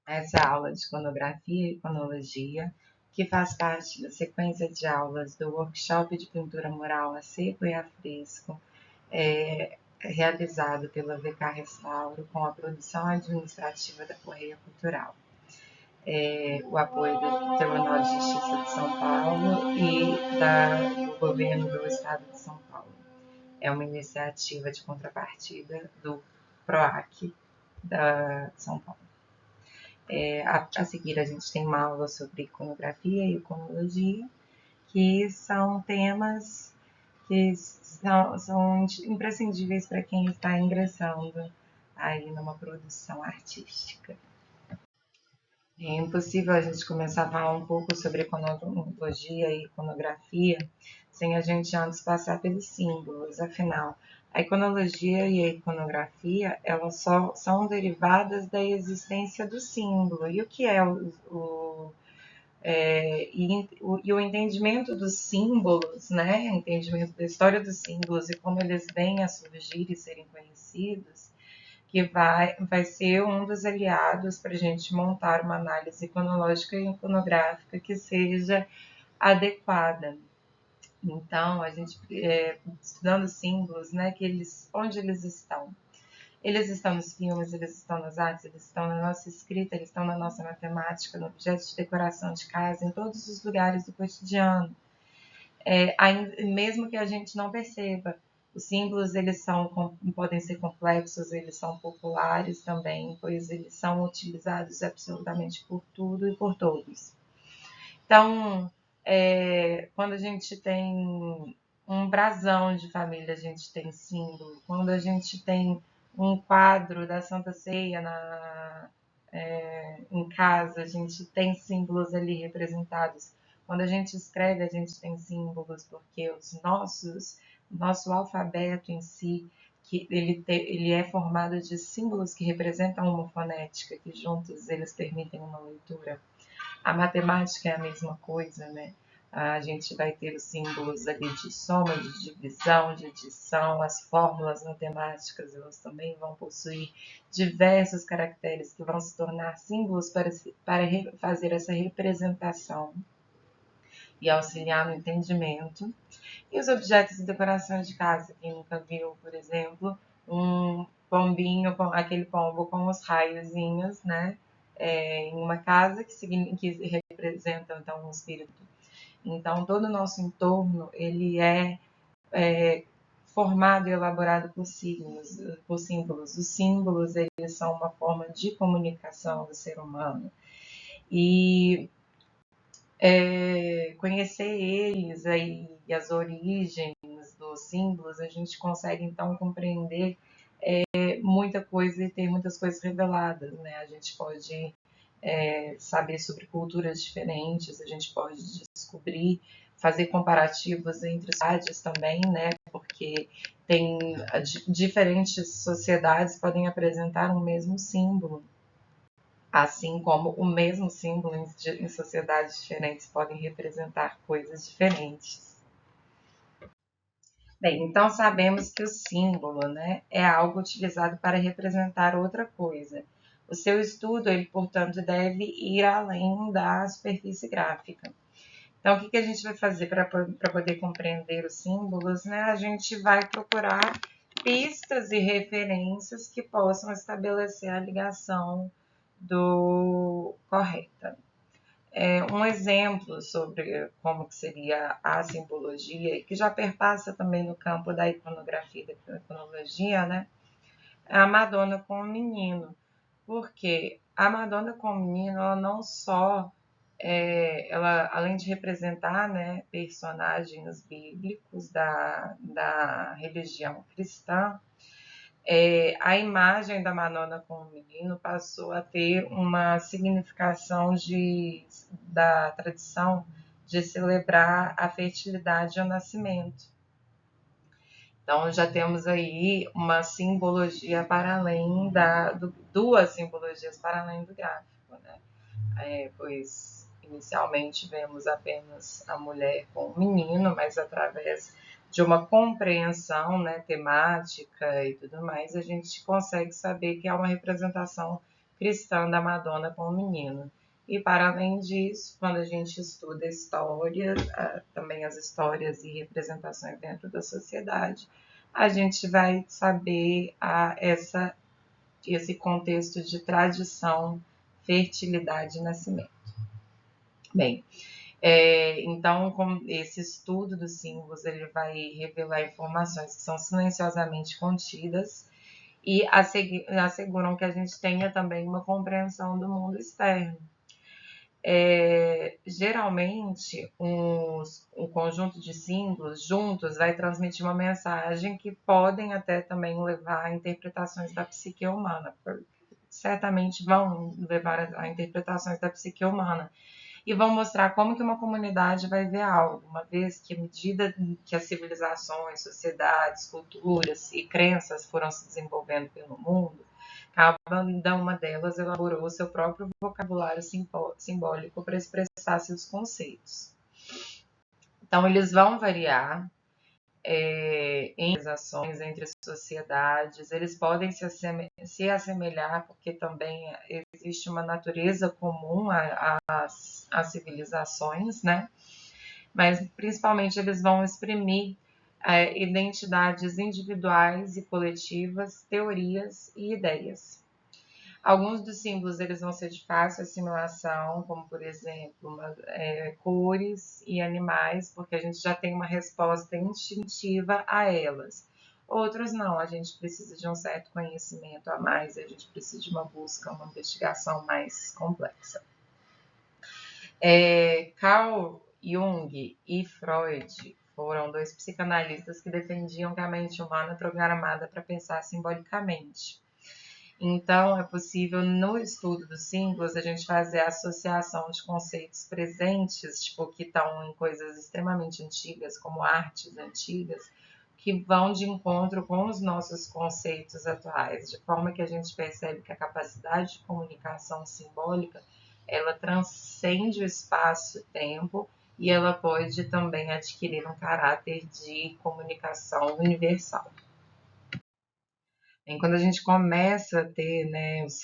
essa aula de iconografia e iconologia, que faz parte da sequência de aulas do workshop de pintura mural a seco e a fresco, realizado pela VK Restauro com a produção administrativa da Correia Cultural. O apoio do Tribunal de Justiça de São Paulo e do Governo do Estado de São Paulo. É uma iniciativa de contrapartida do PROAC de São Paulo. A seguir, a gente tem uma aula sobre iconografia e iconologia, que são temas que são imprescindíveis para quem está ingressando aí numa produção artística. É impossível a gente começar a falar um pouco sobre iconologia e iconografia sem a gente antes passar pelos símbolos. Afinal, a iconologia e a iconografia, elas só são derivadas da existência do símbolo. E o que é o entendimento dos símbolos, né? O entendimento da história dos símbolos e como eles vêm a surgir e serem conhecidos, que vai ser um dos aliados para a gente montar uma análise iconológica e iconográfica que seja adequada. Então, a gente, estudando símbolos, né, onde eles estão? Eles estão nos filmes, eles estão nas artes, eles estão na nossa escrita, eles estão na nossa matemática, no objeto de decoração de casa, em todos os lugares do cotidiano. Mesmo que a gente não perceba, os símbolos podem ser complexos, eles são populares também, pois eles são utilizados absolutamente por tudo e por todos. Então, quando a gente tem um brasão de família, a gente tem símbolo. Quando a gente tem um quadro da Santa Ceia em casa, a gente tem símbolos ali representados. Quando a gente escreve, a gente tem símbolos, porque nosso alfabeto em si, que ele é formado de símbolos que representam uma fonética, que juntos eles permitem uma leitura. A matemática é a mesma coisa, né? A gente vai ter os símbolos ali de soma, de divisão, de adição, as fórmulas matemáticas, elas também vão possuir diversos caracteres que vão se tornar símbolos para fazer essa representação e auxiliar no entendimento. E os objetos de decoração de casa, quem nunca viu, por exemplo, um pombinho, aquele pombo com os raiozinhos, né? Em uma casa que representa então um espírito. Então todo o nosso entorno ele é formado e elaborado por símbolos. Os símbolos eles são uma forma de comunicação do ser humano e conhecer eles aí e as origens dos símbolos, a gente consegue então compreender muita coisa e ter muitas coisas reveladas, né? A gente pode saber sobre culturas diferentes, a gente pode descobrir, fazer comparativos entre cidades também, né? Porque diferentes sociedades podem apresentar um mesmo símbolo, assim como o mesmo símbolo em sociedades diferentes podem representar coisas diferentes. Bem, então sabemos que o símbolo, né, é algo utilizado para representar outra coisa. O seu estudo, ele, portanto, deve ir além da superfície gráfica. Então, o que a gente vai fazer para poder compreender os símbolos? Né? A gente vai procurar pistas e referências que possam estabelecer a ligação correta. Um exemplo sobre como que seria a simbologia, que já perpassa também no campo da iconografia e da iconologia, né? É a Madonna com o menino. Porque a Madonna com o menino, ela não só, ela, além de representar, né, personagens bíblicos da religião cristã, a imagem da Madonna com o menino passou a ter uma significação da tradição de celebrar a fertilidade e o nascimento. Então, já temos aí uma simbologia para além duas simbologias para além do gráfico, né? Pois, inicialmente, vemos apenas a mulher com o menino, mas através de uma compreensão, né, temática e tudo mais, a gente consegue saber que é uma representação cristã da Madonna com o menino. E para além disso, quando a gente estuda histórias, também as histórias e representações dentro da sociedade, a gente vai saber esse contexto de tradição, fertilidade e nascimento. Bem, então, com esse estudo dos símbolos, ele vai revelar informações que são silenciosamente contidas e asseguram que a gente tenha também uma compreensão do mundo externo. Geralmente, um conjunto de símbolos juntos vai transmitir uma mensagem que podem até também levar a interpretações da psique humana. Certamente vão levar a interpretações da psique humana e vão mostrar como que uma comunidade vai ver algo, uma vez que à medida que as civilizações, sociedades, culturas e crenças foram se desenvolvendo pelo mundo, cada uma delas elaborou o seu próprio vocabulário simbólico para expressar seus conceitos. Então, eles vão variar em ações entre sociedades, eles podem se assemelhar, porque também existe uma natureza comum às civilizações, né? Mas principalmente eles vão exprimir identidades individuais e coletivas, teorias e ideias. Alguns dos símbolos eles vão ser de fácil assimilação, como por exemplo cores e animais, porque a gente já tem uma resposta instintiva a elas. Outros não, a gente precisa de um certo conhecimento a mais, a gente precisa de uma busca, uma investigação mais complexa. Carl Jung e Freud foram dois psicanalistas que defendiam que a mente humana é programada para pensar simbolicamente. Então, é possível, no estudo dos símbolos, a gente fazer a associação de conceitos presentes, tipo, que estão em coisas extremamente antigas, como artes antigas, que vão de encontro com os nossos conceitos atuais, de forma que a gente percebe que a capacidade de comunicação simbólica, ela transcende o espaço-tempo e ela pode também adquirir um caráter de comunicação universal. Quando a gente começa a ter, né, os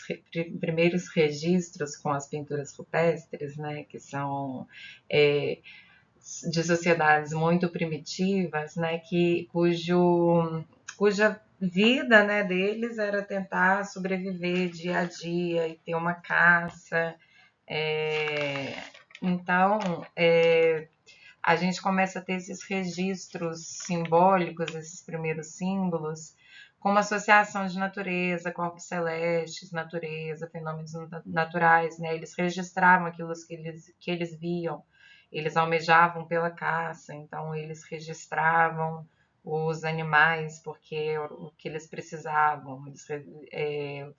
primeiros registros com as pinturas rupestres, né, que são de sociedades muito primitivas, né, cuja vida, né, deles era tentar sobreviver dia a dia e ter uma caça. Então, a gente começa a ter esses registros simbólicos, esses primeiros símbolos, com uma associação de natureza, corpos celestes, natureza, fenômenos naturais, né? Eles registravam aquilo que eles viam, eles almejavam pela caça, então eles registravam os animais porque o que eles precisavam, o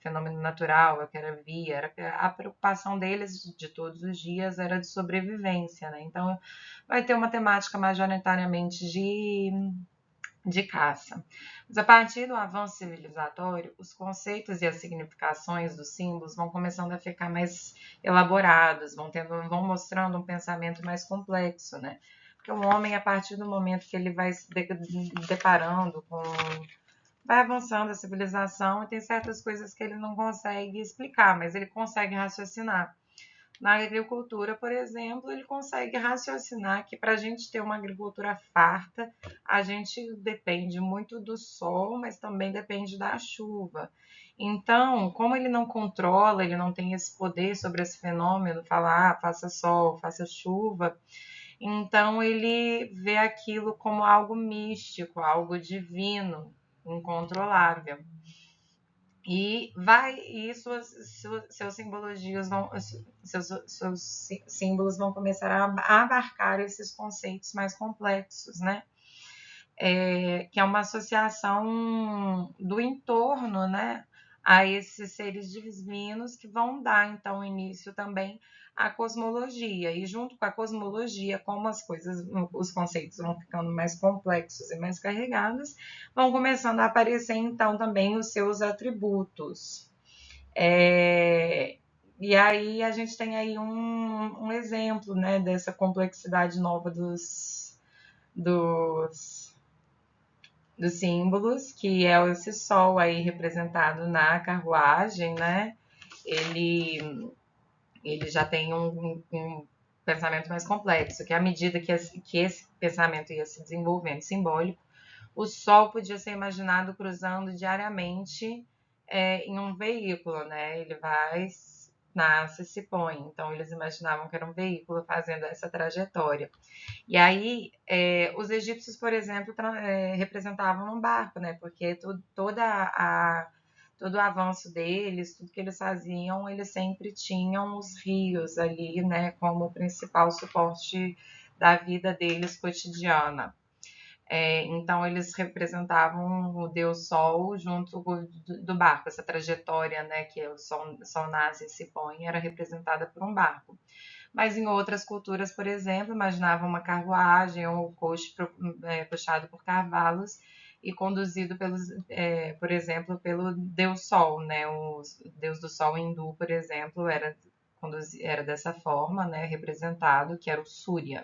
fenômeno natural, o que era via, a preocupação deles de todos os dias era de sobrevivência, né? Então vai ter uma temática majoritariamente de caça. Mas a partir do avanço civilizatório, os conceitos e as significações dos símbolos vão começando a ficar mais elaborados, vão mostrando um pensamento mais complexo, né? Porque o homem, a partir do momento que ele vai se deparando com... vai avançando a civilização e tem certas coisas que ele não consegue explicar, mas ele consegue raciocinar. Na agricultura, por exemplo, ele consegue raciocinar que para a gente ter uma agricultura farta, a gente depende muito do sol, mas também depende da chuva. Então, como ele não controla, ele não tem esse poder sobre esse fenômeno, falar faça sol, faça chuva, então ele vê aquilo como algo místico, algo divino, incontrolável. E seus símbolos vão começar a abarcar esses conceitos mais complexos, né? Que é uma associação do entorno, né, a esses seres divinos que vão dar, então, início também à cosmologia. E junto com a cosmologia, como os conceitos vão ficando mais complexos e mais carregados, vão começando a aparecer, então, também os seus atributos. E aí a gente tem aí um exemplo, né, dessa complexidade nova dos símbolos, que é esse sol aí representado na carruagem, né? ele já tem um pensamento mais complexo, que à medida que esse pensamento ia se desenvolvendo simbólico, o Sol podia ser imaginado cruzando diariamente em um veículo, né? Ele vai, nasce, se põe. Então, eles imaginavam que era um veículo fazendo essa trajetória. E aí, os egípcios, por exemplo, representavam um barco, né? Porque todo o avanço deles, tudo que eles faziam, eles sempre tinham os rios ali, né? Como principal suporte da vida deles cotidiana. Então, eles representavam o Deus Sol junto do barco. Essa trajetória, né, que o Sol nasce e se põe, era representada por um barco. Mas em outras culturas, por exemplo, imaginavam uma carruagem ou um coche puxado por cavalos e conduzido por exemplo, pelo Deus Sol, né? O Deus do Sol hindu, por exemplo, era dessa forma, né, representado, que era o Surya.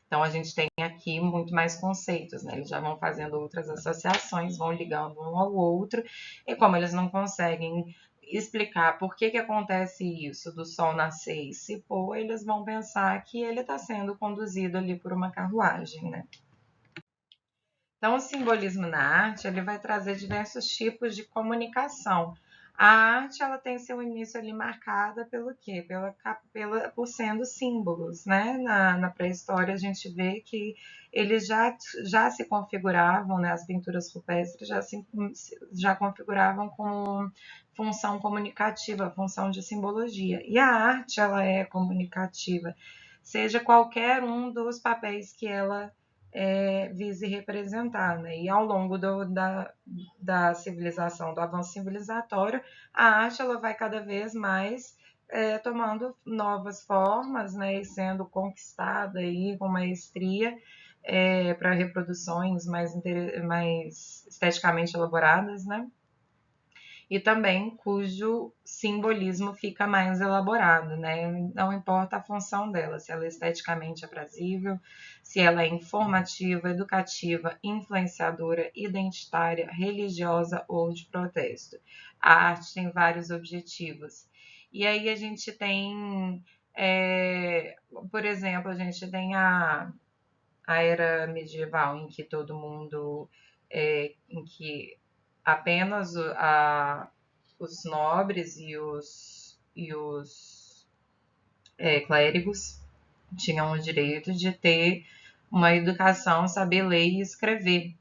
Então a gente tem aqui muito mais conceitos, né? Eles já vão fazendo outras associações, vão ligando um ao outro, e como eles não conseguem explicar por que acontece isso do Sol nascer e se pôr, eles vão pensar que ele está sendo conduzido ali por uma carruagem, né? Então, o simbolismo na arte ele vai trazer diversos tipos de comunicação. A arte ela tem seu início ali marcada pelo quê? Por sendo símbolos, né? Na pré-história a gente vê que eles já se configuravam, né? As pinturas rupestres já configuravam como função comunicativa, função de simbologia. E a arte ela é comunicativa, seja qualquer um dos papéis que ela vise representar, né? E ao longo da civilização, do avanço civilizatório, a arte ela vai cada vez mais tomando novas formas, né? E sendo conquistada aí com maestria para reproduções mais esteticamente elaboradas, né? E também cujo simbolismo fica mais elaborado, né? Não importa a função dela, se ela é esteticamente aprazível, se ela é informativa, educativa, influenciadora, identitária, religiosa ou de protesto. A arte tem vários objetivos. E aí a gente tem, por exemplo, a gente tem a era medieval em que todo mundo, em que apenas os nobres e os clérigos tinham o direito de ter uma educação, saber ler e escrever.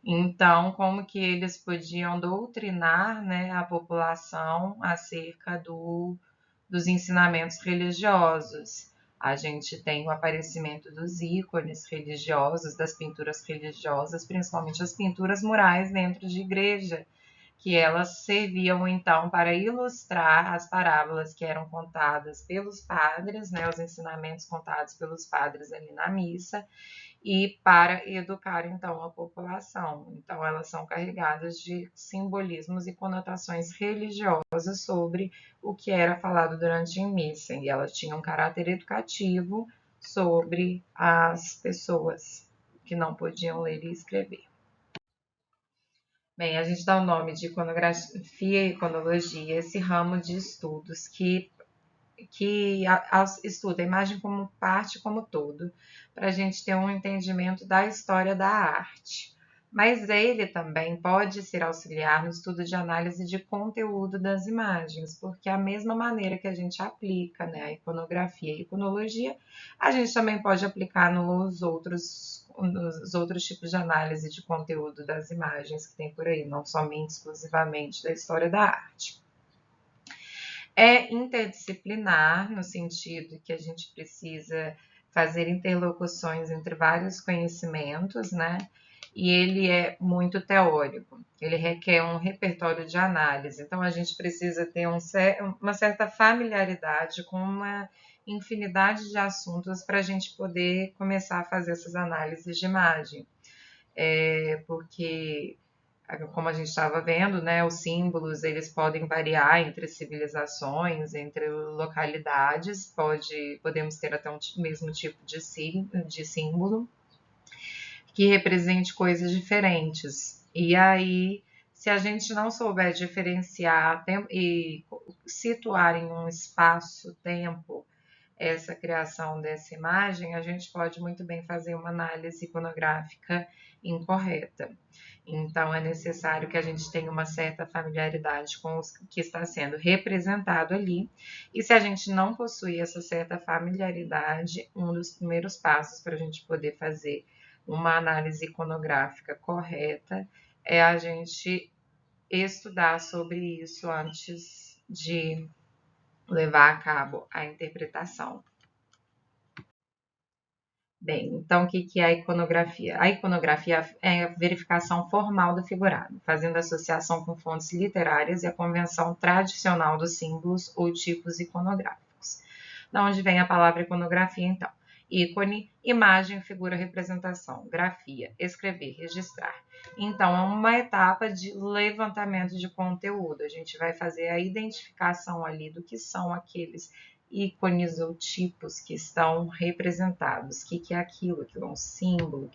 Então, como que eles podiam doutrinar, né, a população acerca dos ensinamentos religiosos? A gente tem o aparecimento dos ícones religiosos, das pinturas religiosas, principalmente as pinturas murais dentro de igreja, que elas serviam então para ilustrar as parábolas que eram contadas pelos padres, né, os ensinamentos contados pelos padres ali na missa, e para educar então a população. Então elas são carregadas de simbolismos e conotações religiosas sobre o que era falado durante a missa, e elas tinham um caráter educativo sobre as pessoas que não podiam ler e escrever. Bem, a gente dá o nome de iconografia e iconologia, esse ramo de estudos que estuda a imagem como parte, como todo, para a gente ter um entendimento da história da arte. Mas ele também pode ser auxiliar no estudo de análise de conteúdo das imagens, porque a mesma maneira que a gente aplica, né, a iconografia e iconologia, a gente também pode aplicar nos outros tipos de análise de conteúdo das imagens que tem por aí, não somente exclusivamente da história da arte. É interdisciplinar, no sentido que a gente precisa fazer interlocuções entre vários conhecimentos, né? E ele é muito teórico, ele requer um repertório de análise, então a gente precisa ter uma certa familiaridade com uma infinidade de assuntos para a gente poder começar a fazer essas análises de imagem. Porque como a gente estava vendo, né, os símbolos eles podem variar entre civilizações, entre localidades, podemos ter até um mesmo tipo de símbolo que represente coisas diferentes. E aí, Se a gente não souber diferenciar e situar em um espaço-tempo essa criação dessa imagem, a gente pode muito bem fazer uma análise iconográfica incorreta. Então, é necessário que a gente tenha uma certa familiaridade com o que está sendo representado ali. E se a gente não possui essa certa familiaridade, um dos primeiros passos para a gente poder fazer uma análise iconográfica correta é a gente estudar sobre isso antes de levar a cabo a interpretação. Bem, então o que é a iconografia? A iconografia é a verificação formal do figurado, fazendo associação com fontes literárias e a convenção tradicional dos símbolos ou tipos iconográficos. Da onde vem a palavra iconografia, então? Ícone, imagem, figura, representação, grafia, escrever, registrar. Então, é uma etapa de levantamento de conteúdo. A gente vai fazer a identificação ali do que são aqueles ícones ou tipos que estão representados. O que é aquilo? Aquilo é um símbolo?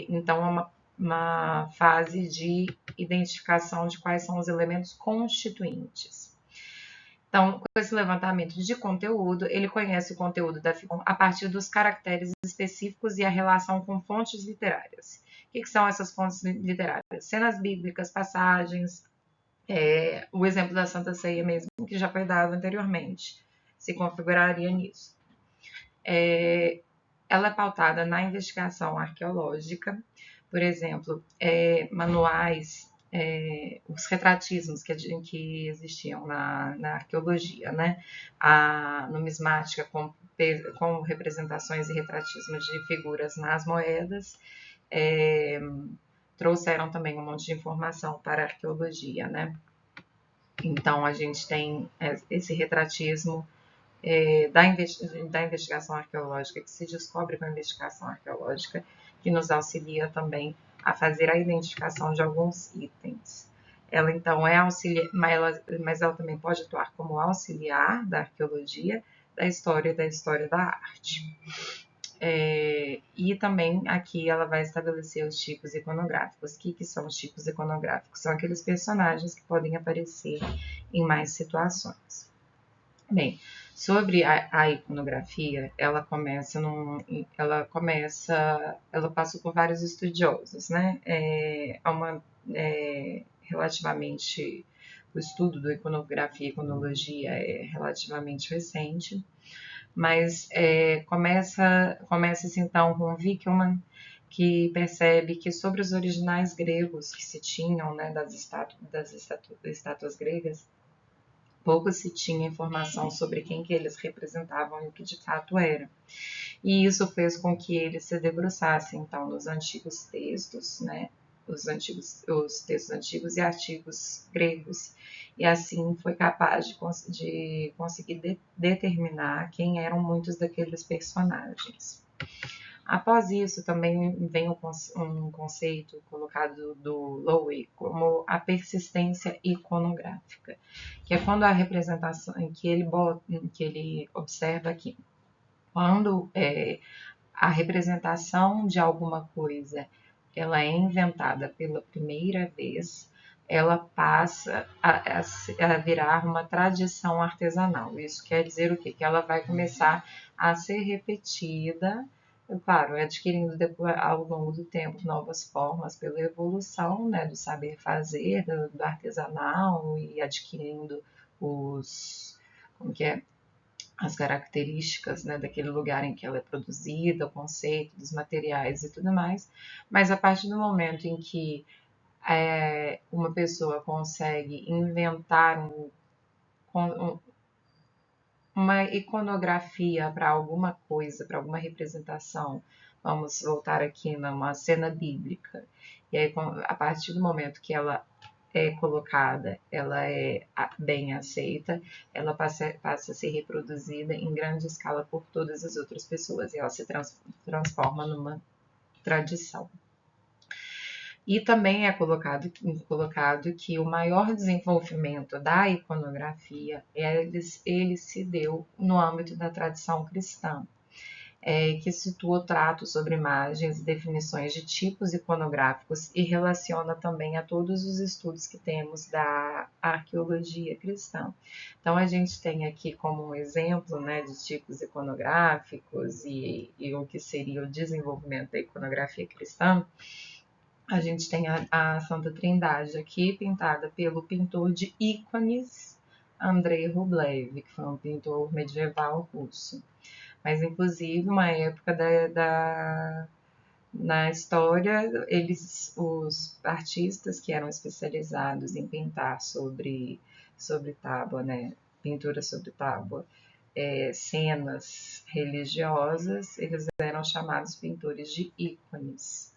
Então, é uma fase de identificação de quais são os elementos constituintes. Então, com esse levantamento de conteúdo, ele conhece o conteúdo da figura a partir dos caracteres específicos e a relação com fontes literárias. O que são essas fontes literárias? Cenas bíblicas, passagens, o exemplo da Santa Ceia mesmo, que já foi dado anteriormente, se configuraria nisso. Ela é pautada na investigação arqueológica, por exemplo, manuais, os retratismos que existiam na arqueologia, né? A numismática com representações e retratismos de figuras nas moedas, trouxeram também um monte de informação para a arqueologia, né? Então, a gente tem esse retratismo da investigação arqueológica, que se descobre com a investigação arqueológica, que nos auxilia também a fazer a identificação de alguns itens. Ela, então, é auxiliar, mas ela também pode atuar como auxiliar da arqueologia, da história da arte. E também aqui ela vai estabelecer os tipos iconográficos. O que são os tipos iconográficos? São aqueles personagens que podem aparecer em mais situações. Bem, sobre a iconografia, ela passa por vários estudiosos, né? Relativamente, o estudo da iconografia e iconologia é relativamente recente, mas começa-se então com Winckelmann, que percebe que sobre os originais gregos que se tinham, né, das estátuas gregas, pouco se tinha informação sobre quem que eles representavam e o que de fato era. E isso fez com que ele se debruçasse, então, nos antigos textos, né, os textos antigos e artigos gregos, e assim foi capaz de conseguir determinar quem eram muitos daqueles personagens. Após isso, também vem um conceito colocado do Lowe como a persistência iconográfica, que é quando a representação que ele observa aqui, quando a representação de alguma coisa ela é inventada pela primeira vez, ela passa a virar uma tradição artesanal. Isso quer dizer o quê? Que ela vai começar a ser repetida, claro, adquirindo ao longo do tempo novas formas pela evolução, né, do saber fazer, do artesanal, e adquirindo as características, né, daquele lugar em que ela é produzida, o conceito dos materiais e tudo mais. Mas a partir do momento em que uma pessoa consegue inventar uma iconografia para alguma coisa, para alguma representação, vamos voltar aqui numa cena bíblica, e aí a partir do momento que ela é colocada, ela é bem aceita, ela passa a ser reproduzida em grande escala por todas as outras pessoas, e ela se transforma numa tradição. E também é colocado que o maior desenvolvimento da iconografia ele se deu no âmbito da tradição cristã. que situa o trato sobre imagens e definições de tipos iconográficos e relaciona também a todos os estudos que temos da arqueologia cristã. Então, a gente tem aqui como um exemplo, né, de tipos iconográficos e o que seria o desenvolvimento da iconografia cristã. A gente tem a Santa Trindade aqui, pintada pelo pintor de ícones Andrei Rublev, que foi um pintor medieval russo. Mas, inclusive, uma época na história, os artistas que eram especializados em pintar sobre tábua, né, pintura sobre tábua, cenas religiosas, eles eram chamados pintores de ícones.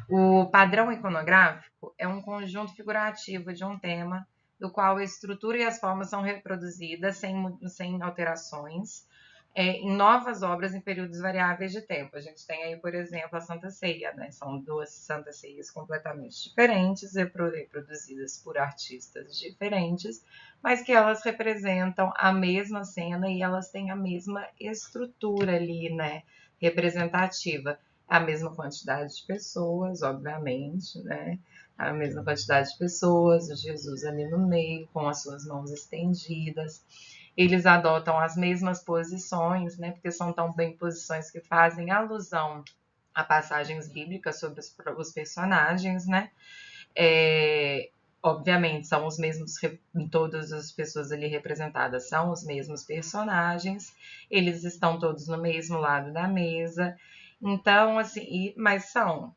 O padrão iconográfico é um conjunto figurativo de um tema do qual a estrutura e as formas são reproduzidas sem alterações em novas obras em períodos variáveis de tempo. A gente tem aí, por exemplo, a Santa Ceia, né? São duas Santas Ceias completamente diferentes, reproduzidas por artistas diferentes, mas que elas representam a mesma cena e elas têm a mesma estrutura ali, né? Representativa. A mesma quantidade de pessoas, obviamente, né? A mesma quantidade de pessoas, o Jesus ali no meio, com as suas mãos estendidas. Eles adotam as mesmas posições, né? Porque são também posições que fazem alusão a passagens bíblicas sobre os personagens, né? Obviamente, são os mesmos, todas as pessoas ali representadas são os mesmos personagens, eles estão todos no mesmo lado da mesa. Então, assim, mas são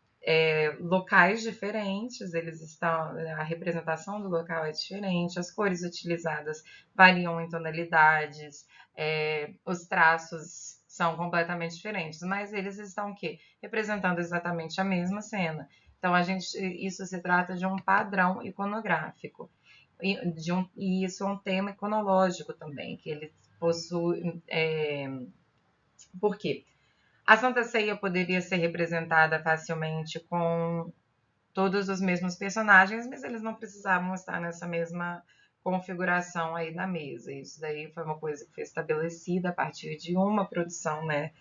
locais diferentes, eles estão, a representação do local é diferente, as cores utilizadas variam em tonalidades, os traços são completamente diferentes, mas eles estão o quê? Representando exatamente a mesma cena. Então, isso se trata de um padrão iconográfico. E isso é um tema iconológico também, que ele possui. Por quê? A Santa Ceia poderia ser representada facilmente com todos os mesmos personagens, mas eles não precisavam estar nessa mesma configuração aí na mesa. Isso daí foi uma coisa que foi estabelecida a partir de uma produção, né,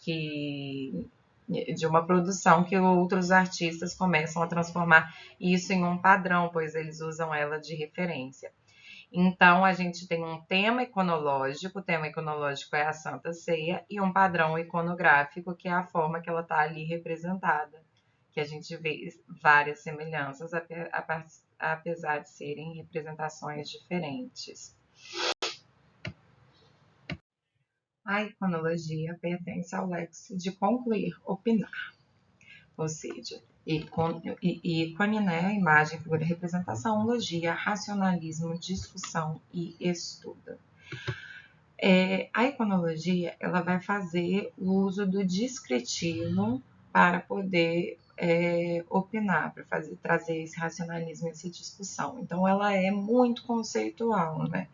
de uma produção que outros artistas começam a transformar isso em um padrão, pois eles usam ela de referência. Então, a gente tem um tema iconológico, o tema iconológico é a Santa Ceia, e um padrão iconográfico, que é a forma que ela está ali representada, que a gente vê várias semelhanças, apesar de serem representações diferentes. A iconologia pertence ao lexo de concluir, opinar, ou seja, ícone, né, imagem, figura, representação, logia, racionalismo, discussão e estudo. A iconologia ela vai fazer o uso do descritivo para poder opinar, para trazer esse racionalismo, essa discussão. Então, ela é muito conceitual, né?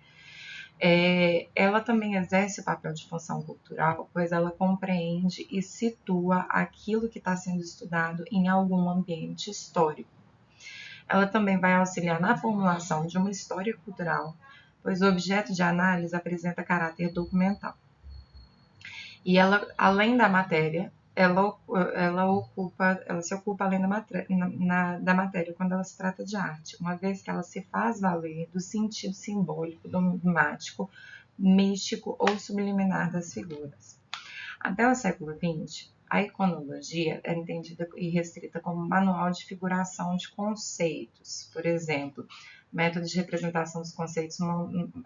Ela também exerce o papel de função cultural, pois ela compreende e situa aquilo que está sendo estudado em algum ambiente histórico. Ela também vai auxiliar na formulação de uma história cultural, pois o objeto de análise apresenta caráter documental. E ela, além da matéria, ela se ocupa além da matéria quando ela se trata de arte, uma vez que ela se faz valer do sentido simbólico, dogmático, místico ou subliminar das figuras. Até o século XX, a iconologia era entendida e restrita como manual de figuração de conceitos, por exemplo, método de representação dos conceitos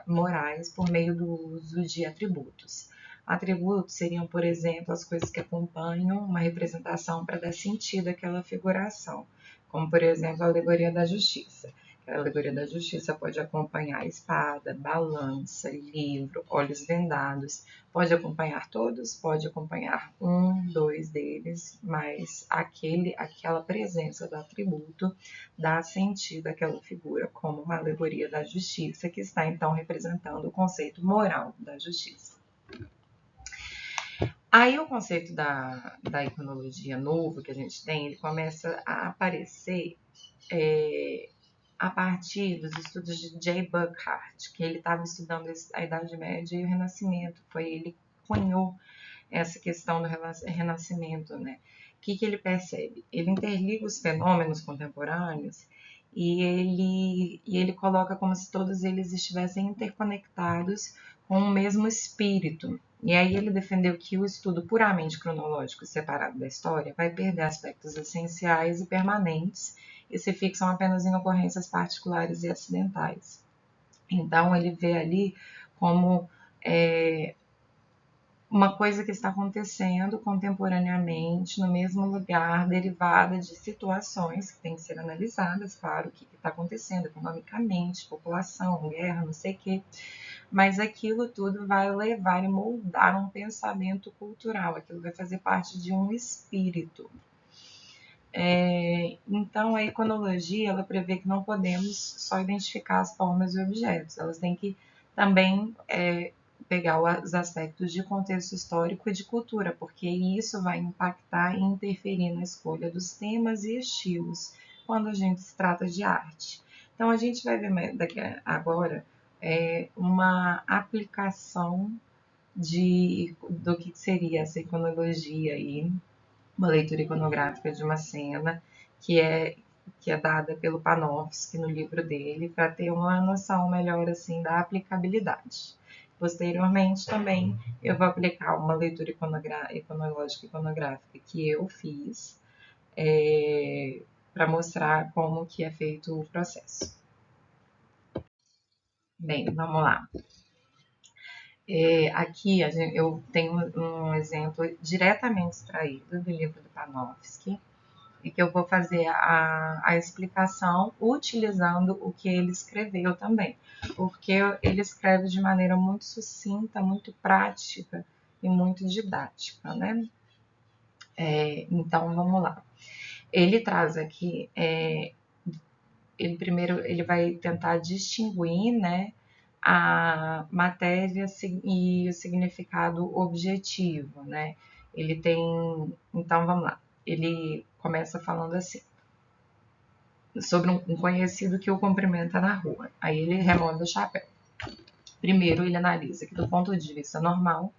morais por meio do uso de atributos. Atributos seriam, por exemplo, as coisas que acompanham uma representação para dar sentido àquela figuração, como, por exemplo, a alegoria da justiça. A alegoria da justiça pode acompanhar espada, balança, livro, olhos vendados. Pode acompanhar todos, pode acompanhar um, dois deles, mas aquela presença do atributo dá sentido àquela figura, como uma alegoria da justiça, que está então representando o conceito moral da justiça. Aí o conceito da iconologia novo que a gente tem, ele começa a aparecer a partir dos estudos de J. Burckhardt, que ele estava estudando a Idade Média e o Renascimento. Foi ele cunhou essa questão do renascimento, né? O que ele percebe? Ele interliga os fenômenos contemporâneos e ele coloca como se todos eles estivessem interconectados com o mesmo espírito. E aí ele defendeu que o estudo puramente cronológico separado da história vai perder aspectos essenciais e permanentes e se fixam apenas em ocorrências particulares e acidentais. Então ele vê ali como uma coisa que está acontecendo contemporaneamente no mesmo lugar, derivada de situações que têm que ser analisadas, claro, o que está acontecendo economicamente, população, guerra, não sei o quê, mas aquilo tudo vai levar e moldar um pensamento cultural, aquilo vai fazer parte de um espírito. Então, a iconologia, ela prevê que não podemos só identificar as formas e objetos, elas têm que também pegar os aspectos de contexto histórico e de cultura, porque isso vai impactar e interferir na escolha dos temas e estilos quando a gente se trata de arte. Então, a gente vai ver daqui agora uma aplicação do que seria essa iconologia aí, uma leitura iconográfica de uma cena que é dada pelo Panofsky no livro dele, para ter uma noção melhor assim da aplicabilidade. Posteriormente também eu vou aplicar uma leitura iconológica iconográfica que eu fiz para mostrar como que é feito o processo. Bem, vamos lá. Aqui eu tenho um exemplo diretamente extraído do livro do Panofsky, e que eu vou fazer a explicação utilizando o que ele escreveu também, porque ele escreve de maneira muito sucinta, muito prática e muito didática, né? Então, vamos lá. Ele traz aqui, ele vai tentar distinguir, né, a matéria e o significado objetivo, né? Ele tem, então vamos lá. Ele começa falando assim, sobre um conhecido que o cumprimenta na rua. Aí ele remove o chapéu. Primeiro, ele analisa que, do ponto de vista normal,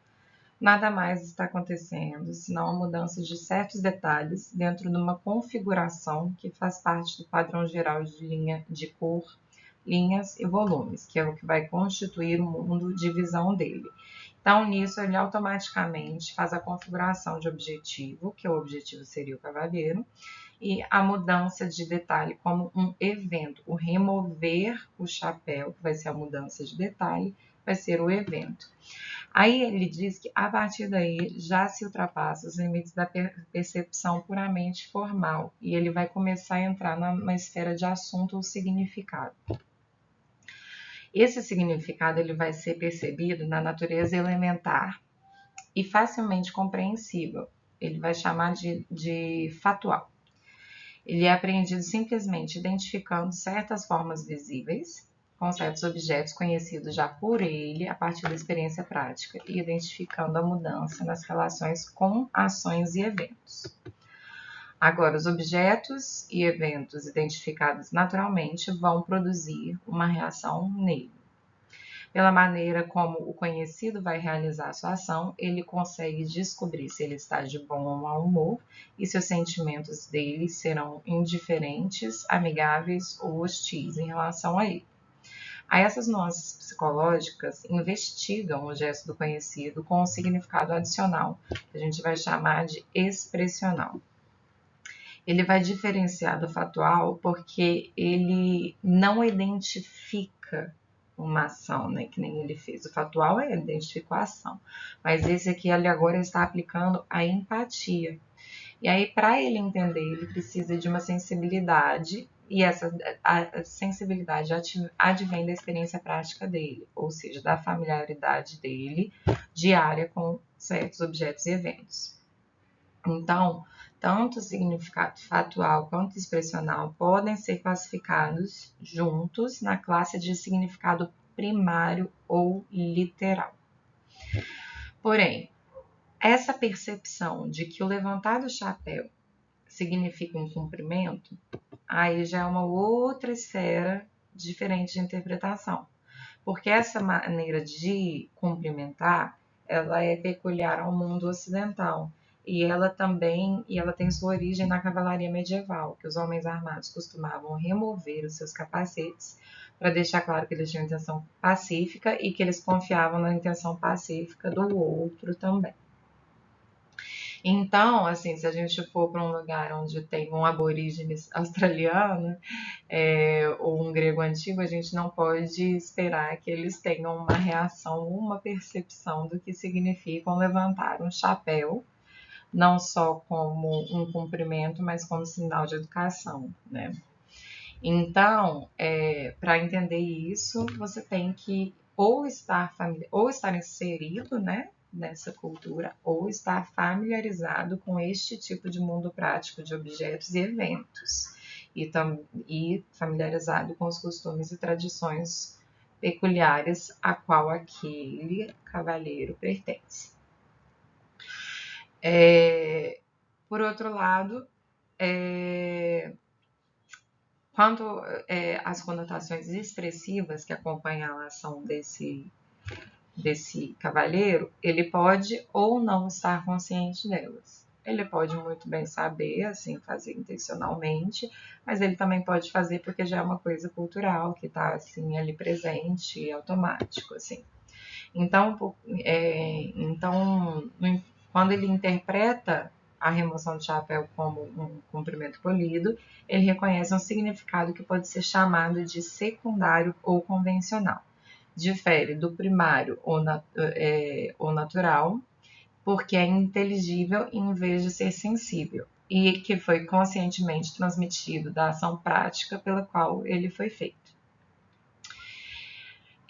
nada mais está acontecendo senão a mudança de certos detalhes dentro de uma configuração que faz parte do padrão geral de linha de cor, linhas e volumes, que é o que vai constituir o mundo de visão dele. Então, nisso, ele automaticamente faz a configuração de objetivo, que o objetivo seria o cavaleiro, e a mudança de detalhe como um evento. O remover o chapéu, que vai ser a mudança de detalhe, vai ser o evento. Aí ele diz que a partir daí já se ultrapassa os limites da percepção puramente formal e ele vai começar a entrar na esfera de assunto ou significado. Esse significado ele vai ser percebido na natureza elementar e facilmente compreensível. Ele vai chamar de fatual. Ele é apreendido simplesmente identificando certas formas visíveis com certos objetos conhecidos já por ele a partir da experiência prática e identificando a mudança nas relações com ações e eventos. Agora, os objetos e eventos identificados naturalmente vão produzir uma reação nele. Pela maneira como o conhecido vai realizar a sua ação, ele consegue descobrir se ele está de bom ou mau humor e se os sentimentos dele serão indiferentes, amigáveis ou hostis em relação a ele. Aí essas nuances psicológicas investigam o gesto do conhecido com um significado adicional, que a gente vai chamar de expressional. Ele vai diferenciar do fatual porque ele não identifica uma ação, né, que nem ele fez. O fatual ele identificou a ação, mas esse aqui ele agora está aplicando a empatia. E aí, para ele entender, ele precisa de uma sensibilidade, e essa a sensibilidade advém da experiência prática dele, ou seja, da familiaridade dele diária com certos objetos e eventos. Então, tanto o significado fatual quanto expressional podem ser classificados juntos na classe de significado primário ou literal. Porém, essa percepção de que o levantar do chapéu significa um cumprimento, aí já é uma outra esfera diferente de interpretação. Porque essa maneira de cumprimentar, ela é peculiar ao mundo ocidental. E ela tem sua origem na cavalaria medieval, que os homens armados costumavam remover os seus capacetes para deixar claro que eles tinham intenção pacífica e que eles confiavam na intenção pacífica do outro também. Então, assim, se a gente for para um lugar onde tem um aborígene australiano, ou um grego antigo, a gente não pode esperar que eles tenham uma reação, uma percepção do que significa levantar um chapéu, não só como um cumprimento, mas como sinal de educação, né? Então, para entender isso, você tem que ou estar inserido, né, nessa cultura, ou estar familiarizado com este tipo de mundo prático de objetos e eventos, e familiarizado com os costumes e tradições peculiares a qual aquele cavalheiro pertence. Por outro lado, quanto às conotações expressivas que acompanham a ação desse cavalheiro, ele pode ou não estar consciente delas. Ele pode muito bem saber, assim, fazer intencionalmente, mas ele também pode fazer porque já é uma coisa cultural que está assim ali presente, automático, assim. Então, quando ele interpreta a remoção de chapéu como um cumprimento polido, ele reconhece um significado que pode ser chamado de secundário ou convencional. Difere do primário ou natural, porque é inteligível em vez de ser sensível, e que foi conscientemente transmitido da ação prática pela qual ele foi feito.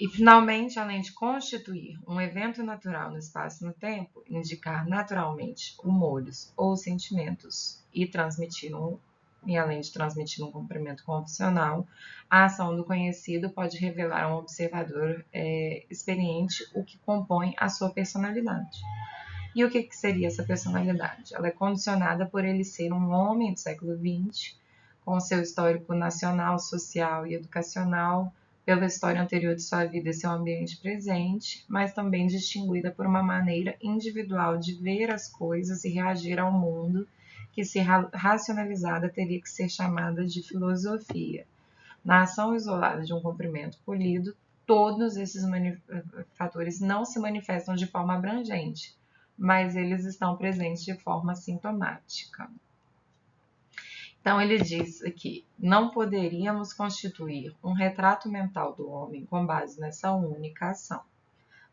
E, finalmente, além de constituir um evento natural no espaço e no tempo, indicar naturalmente humores ou sentimentos e além de transmitir um cumprimento convencional, a ação do conhecido pode revelar a um observador experiente o que compõe a sua personalidade. E o que seria essa personalidade? Ela é condicionada por ele ser um homem do século XX, com seu histórico nacional, social e educacional, pela história anterior de sua vida e seu ambiente presente, mas também distinguida por uma maneira individual de ver as coisas e reagir ao mundo, que, se racionalizada, teria que ser chamada de filosofia. Na ação isolada de um cumprimento polido, todos esses fatores não se manifestam de forma abrangente, mas eles estão presentes de forma sintomática. Então, ele diz aqui: não poderíamos constituir um retrato mental do homem com base nessa única ação,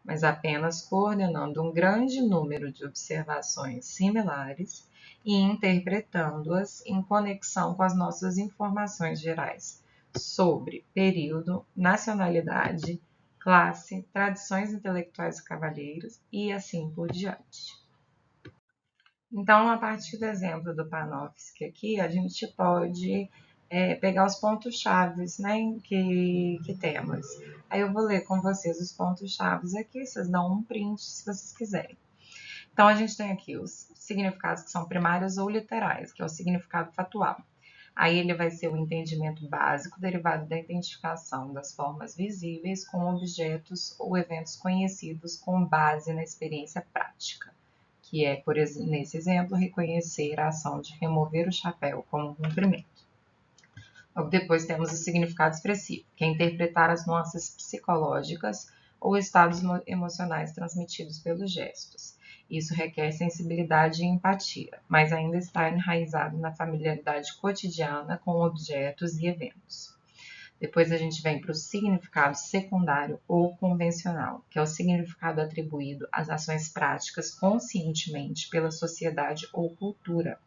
mas apenas coordenando um grande número de observações similares e interpretando-as em conexão com as nossas informações gerais sobre período, nacionalidade, classe, tradições intelectuais e cavalheiros e assim por diante. Então, a partir do exemplo do Panofsky aqui, a gente pode pegar os pontos-chave, né, que temos. Aí eu vou ler com vocês os pontos-chave aqui, vocês dão um print se vocês quiserem. Então, a gente tem aqui os significados que são primários ou literais, que é o significado fatual. Aí ele vai ser o entendimento básico derivado da identificação das formas visíveis com objetos ou eventos conhecidos com base na experiência prática, que é, nesse exemplo, reconhecer a ação de remover o chapéu como um cumprimento. Logo depois temos o significado expressivo, que é interpretar as nuances psicológicas ou estados emocionais transmitidos pelos gestos. Isso requer sensibilidade e empatia, mas ainda está enraizado na familiaridade cotidiana com objetos e eventos. Depois a gente vem para o significado secundário ou convencional, que é o significado atribuído às ações práticas conscientemente pela sociedade ou cultura.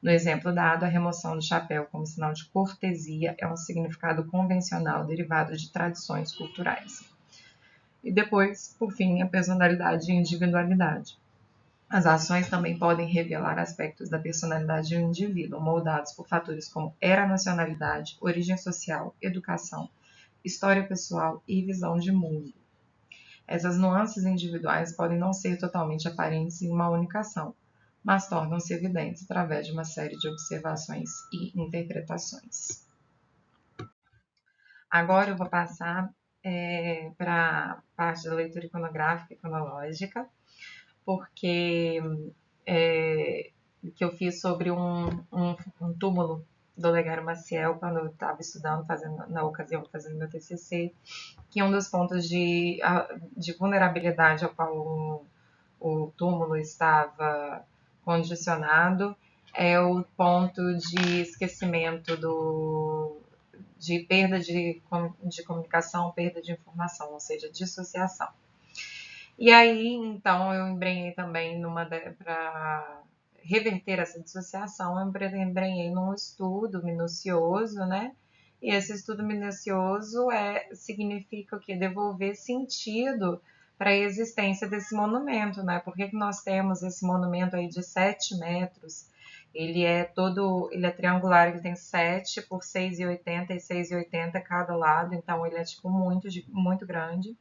No exemplo dado, a remoção do chapéu como sinal de cortesia é um significado convencional derivado de tradições culturais. E depois, por fim, a personalidade e individualidade. As ações também podem revelar aspectos da personalidade de um indivíduo, moldados por fatores como era nacionalidade, origem social, educação, história pessoal e visão de mundo. Essas nuances individuais podem não ser totalmente aparentes em uma única ação, mas tornam-se evidentes através de uma série de observações e interpretações. Agora eu vou passar para a parte da leitura iconográfica e cronológica, porque que eu fiz sobre um túmulo do Olegário Maciel quando eu estava estudando, na ocasião, fazendo meu TCC, que um dos pontos de vulnerabilidade ao qual o túmulo estava condicionado é o ponto de esquecimento de perda de comunicação, perda de informação, ou seja, dissociação. E aí, então, eu embrenhei também para reverter essa dissociação, eu embrenhei num estudo minucioso, né? E esse estudo minucioso significa o quê? Devolver sentido para a existência desse monumento, né? Por que nós temos esse monumento aí de 7 metros? Ele é triangular, ele tem 7 por 6,80 e 6,80 cada lado, então ele é tipo muito grande.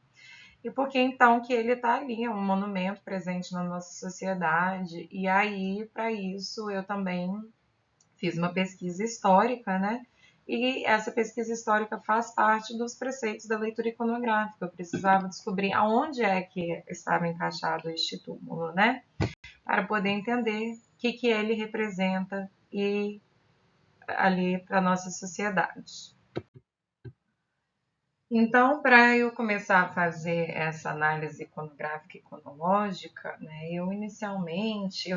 E por que então que ele está ali, é um monumento presente na nossa sociedade. E aí, para isso, eu também fiz uma pesquisa histórica, né? E essa pesquisa histórica faz parte dos preceitos da leitura iconográfica. Eu precisava descobrir aonde é que estava encaixado este túmulo, né? Para poder entender o que ele representa e ali para a nossa sociedade. Então, para eu começar a fazer essa análise iconográfica e cronológica, né, eu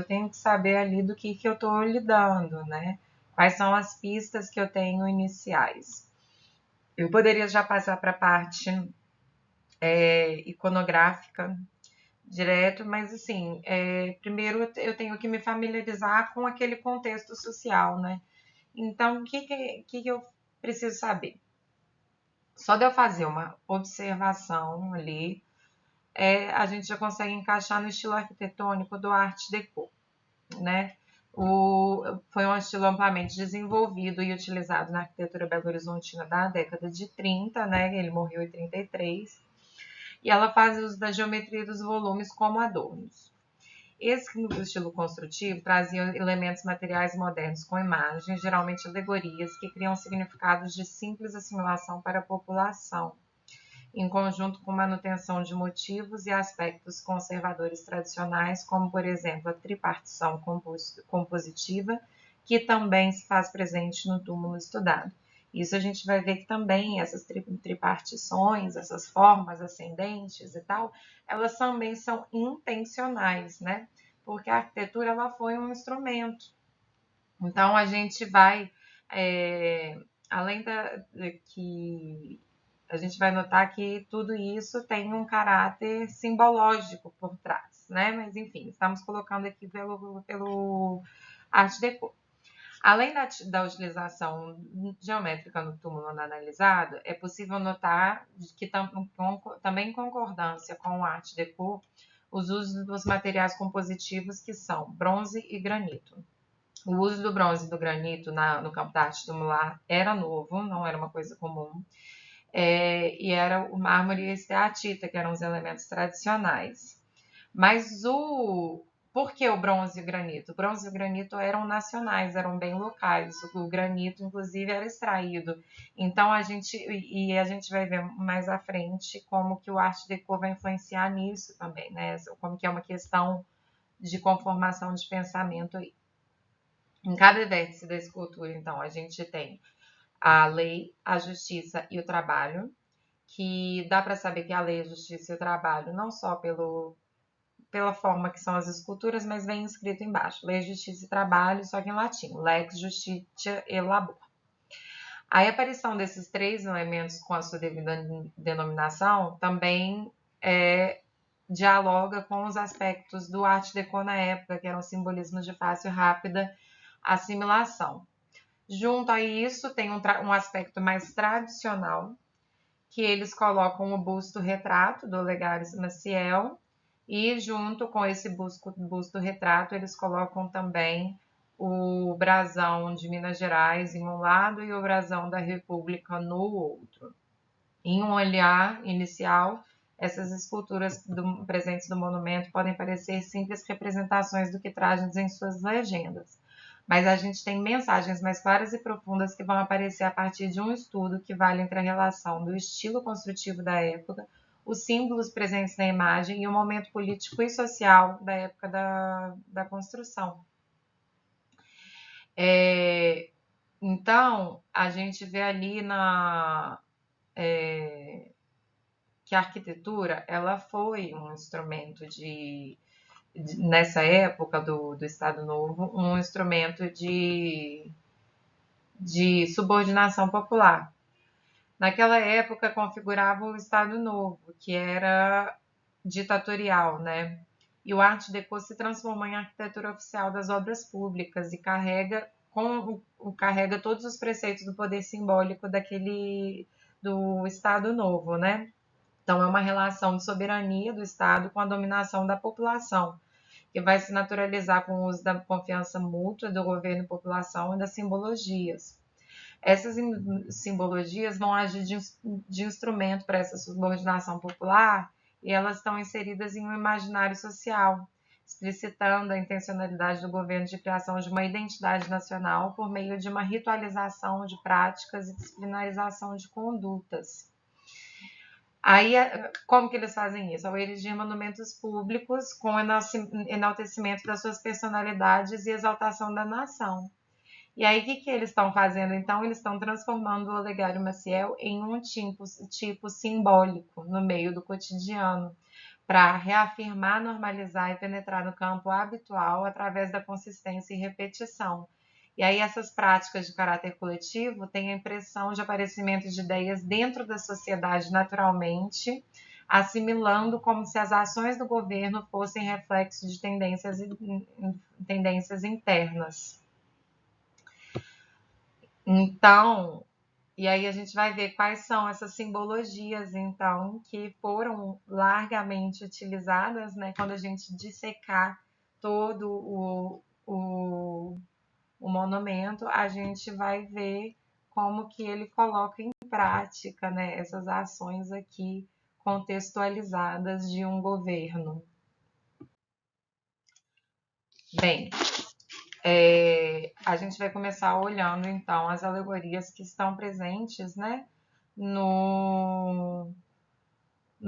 tenho que saber ali do que eu estou lidando, né? Quais são as pistas que eu tenho iniciais. Eu poderia já passar para a parte iconográfica direto, mas assim, primeiro eu tenho que me familiarizar com aquele contexto social, né? Então, o que eu preciso saber? Só de eu fazer uma observação ali, a gente já consegue encaixar no estilo arquitetônico do Art Deco, né? Foi um estilo amplamente desenvolvido e utilizado na arquitetura belo-horizontina da década de 30, né? Ele morreu em 33. E ela faz uso da geometria dos volumes como adornos. Esse estilo construtivo trazia elementos materiais modernos com imagens, geralmente alegorias, que criam significados de simples assimilação para a população, em conjunto com manutenção de motivos e aspectos conservadores tradicionais, como, por exemplo, a tripartição compositiva, que também se faz presente no túmulo estudado. Isso a gente vai ver que também essas tripartições, essas formas ascendentes e tal, elas também são intencionais, né? Porque a arquitetura ela foi um instrumento. Então a gente vai, além que a gente vai notar que tudo isso tem um caráter simbológico por trás, né? Mas enfim, estamos colocando aqui pelo Art Deco. Além da utilização geométrica no túmulo analisado, é possível notar que também em concordância com o Art Deco, os usos dos materiais compositivos que são bronze e granito. O uso do bronze e do granito no campo da arte tumular era novo, não era uma coisa comum. E era o mármore e a esteatita, que eram os elementos tradicionais. Mas por que o bronze e o granito? O bronze e o granito eram nacionais, eram bem locais. O granito, inclusive, era extraído. Então, a gente vai ver mais à frente como que o Art Deco vai influenciar nisso também, né? Como que é uma questão de conformação de pensamento aí. Em cada vértice da escultura, então, a gente tem a lei, a justiça e o trabalho, que dá para saber que a lei, a justiça e o trabalho, não só pela forma que são as esculturas, mas vem escrito embaixo, lei, justiça e trabalho, só que em latim, lex justitia e labor. A aparição desses 3 elementos com a sua devida denominação também dialoga com os aspectos do Art Deco na época, que eram simbolismos de fácil e rápida assimilação. Junto a isso, tem um aspecto mais tradicional, que eles colocam o busto-retrato do Olegário Maciel, e junto com esse busto-retrato, eles colocam também o brasão de Minas Gerais em um lado e o brasão da República no outro. Em um olhar inicial, essas esculturas presentes do monumento podem parecer simples representações do que trazem em suas legendas. Mas a gente tem mensagens mais claras e profundas que vão aparecer a partir de um estudo que vale entre a relação do estilo construtivo da época, os símbolos presentes na imagem e o momento político e social da época da construção. Então, a gente vê ali que a arquitetura ela foi um instrumento nessa época do Estado Novo, um instrumento de subordinação popular. Naquela época configurava o Estado Novo, que era ditatorial, né? E o Art Deco se transformou em arquitetura oficial das obras públicas e carrega todos os preceitos do poder simbólico do Estado Novo, né? Então é uma relação de soberania do Estado com a dominação da população, que vai se naturalizar com o uso da confiança mútua do governo e população e das simbologias. Essas simbologias vão agir de instrumento para essa subordinação popular e elas estão inseridas em um imaginário social, explicitando a intencionalidade do governo de criação de uma identidade nacional por meio de uma ritualização de práticas e disciplinarização de condutas. Aí, como que eles fazem isso? Ao erigir monumentos públicos com enaltecimento das suas personalidades e exaltação da nação. E aí, o que eles estão fazendo? Então, eles estão transformando o Olegário Maciel em um tipo simbólico no meio do cotidiano, para reafirmar, normalizar e penetrar no campo habitual através da consistência e repetição. E aí essas práticas de caráter coletivo têm a impressão de aparecimento de ideias dentro da sociedade naturalmente, assimilando como se as ações do governo fossem reflexo de tendências internas. Então, e aí a gente vai ver quais são essas simbologias, então, que foram largamente utilizadas, né, quando a gente dissecar todo o monumento, a gente vai ver como que ele coloca em prática, né, essas ações aqui contextualizadas de um governo. Bem, a gente vai começar olhando então as alegorias que estão presentes, né, no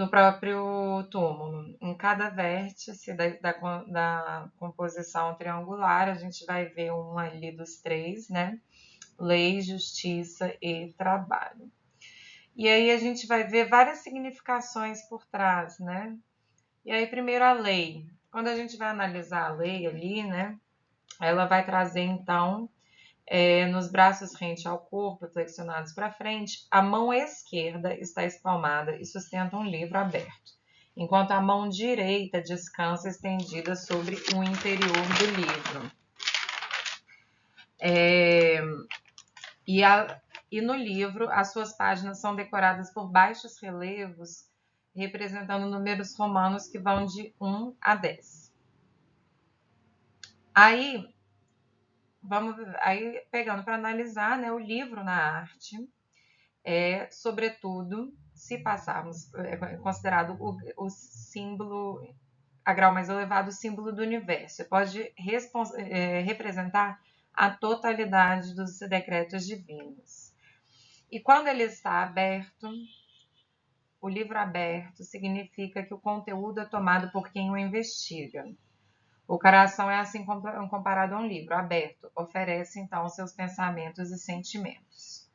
próprio túmulo. Em cada vértice da composição triangular, a gente vai ver um ali dos três, né? Lei, justiça e trabalho. E aí a gente vai ver várias significações por trás, né? E aí, primeiro, a lei. Quando a gente vai analisar a lei ali, né? Ela vai trazer, então, nos braços rente ao corpo, flexionados para frente, a mão esquerda está espalmada e sustenta um livro aberto, enquanto a mão direita descansa estendida sobre o interior do livro. E no livro, as suas páginas são decoradas por baixos relevos, representando números romanos que vão de 1 a 10. Aí, pegando para analisar, né, o livro na arte, sobretudo, se passarmos, é considerado o símbolo, a grau mais elevado, o símbolo do universo. Pode representar a totalidade dos decretos divinos. E quando ele está aberto, o livro aberto significa que o conteúdo é tomado por quem o investiga. O coração é assim comparado a um livro aberto, oferece então seus pensamentos e sentimentos.